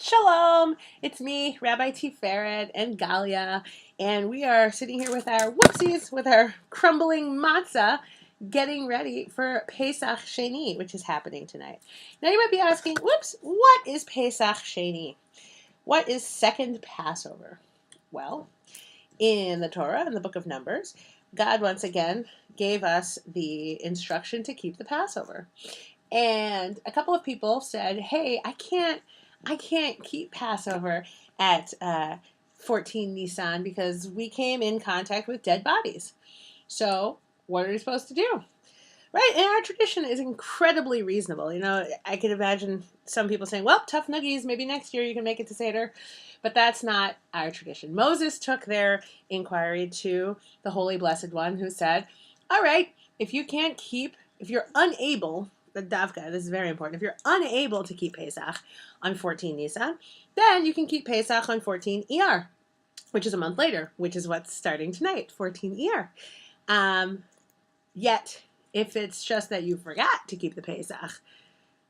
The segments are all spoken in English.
Shalom! It's me, Rabbi Tiferet and Galia, and we are sitting here with our whoopsies, with our crumbling matzah, getting ready for Pesach Sheni, which is happening tonight. Now you might be asking, whoops, what is Pesach Sheni? What is second Passover? Well, in the Torah, in the book of Numbers, God once again gave us the instruction to keep the Passover. And a couple of people said, hey, I can't keep Passover at 14 Nisan because we came in contact with dead bodies. So what are we supposed to do? Right? And our tradition is incredibly reasonable. You know, I could imagine some people saying, well, tough nuggies, maybe next year you can make it to Seder. But that's not our tradition. Moses took their inquiry to the Holy Blessed One who said, all right, if you're unable, the Davka, this is very important, if you're unable to keep Pesach on 14 Nisan, then you can keep Pesach on 14 Iyar, which is a month later, which is what's starting tonight, 14 Iyar. Yet, if it's just that you forgot to keep the Pesach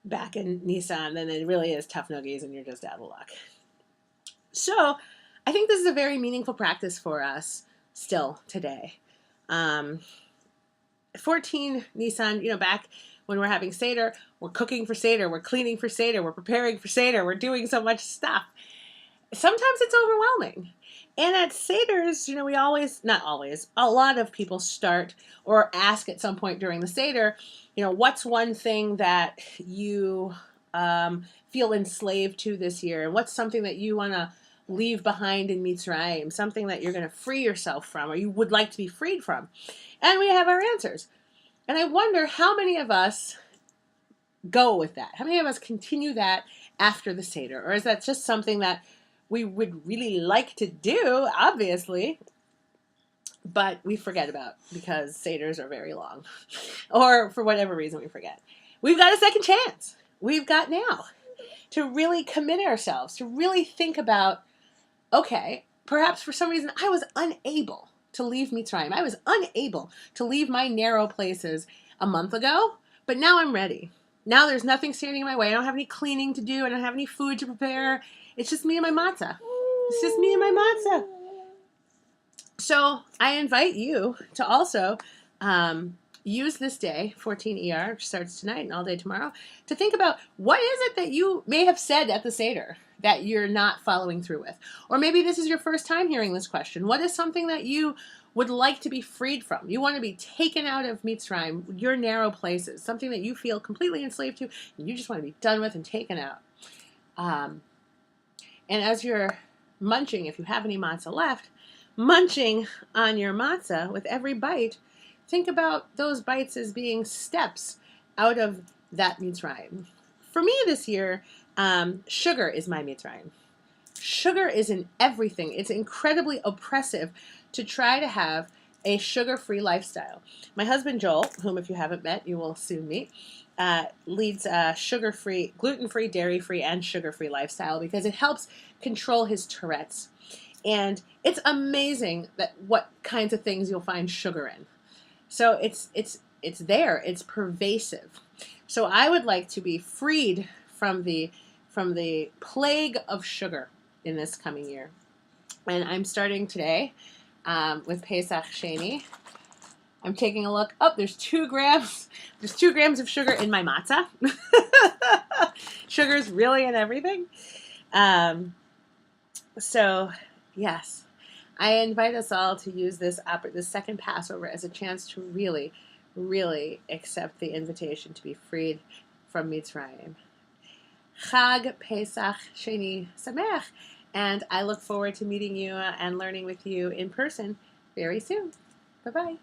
back in Nisan, then it really is tough nuggies and you're just out of luck. So, I think this is a very meaningful practice for us still today. 14 Nisan, back when we're having Seder, we're cooking for Seder, we're cleaning for Seder, we're preparing for Seder, we're doing so much stuff. Sometimes it's overwhelming. And at Seders, we always, not always, a lot of people start or ask at some point during the Seder, what's one thing that you feel enslaved to this year? And what's something that you want to leave behind in Mitzrayim? Something that you're going to free yourself from or you would like to be freed from? And we have our answers. And I wonder how many of us go with that? How many of us continue that after the Seder? Or is that just something that we would really like to do, obviously, but we forget about because Seders are very long. Or for whatever reason we forget. We've got a second chance. We've got now to really commit ourselves, to really think about, okay, perhaps for some reason I was unable to leave Mitzrayim. I was unable to leave my narrow places a month ago, but now I'm ready. Now there's nothing standing in my way. I don't have any cleaning to do. I don't have any food to prepare. It's just me and my matzah. It's just me and my matzah. So I invite you to also use this day, 14 ER, which starts tonight and all day tomorrow, to think about what is it that you may have said at the Seder that you're not following through with. Or maybe this is your first time hearing this question. What is something that you would like to be freed from? You want to be taken out of Mitzrayim, your narrow places, something that you feel completely enslaved to, and you just want to be done with and taken out. And as you're munching, if you have any matzah left, munching on your matzah with every bite, think about those bites as being steps out of that Mitzrayim. For me this year, sugar is my Mitzrayim. Sugar is in everything. It's incredibly oppressive to try to have a sugar-free lifestyle. My husband Joel, whom if you haven't met, you will soon meet, leads a sugar-free, gluten-free, dairy-free, and sugar-free lifestyle because it helps control his Tourette's. And it's amazing that what kinds of things you'll find sugar in. So it's there. It's pervasive. So I would like to be freed from the plague of sugar in this coming year. And I'm starting today with Pesach Sheni. I'm taking a look. Oh, there's 2 grams. There's 2 grams of sugar in my matzah. Sugar's really in everything. So, yes, I invite us all to use this second Passover as a chance to really, really accept the invitation to be freed from Mitzrayim. Chag Pesach Sheni Sameach. And I look forward to meeting you and learning with you in person very soon. Bye-bye.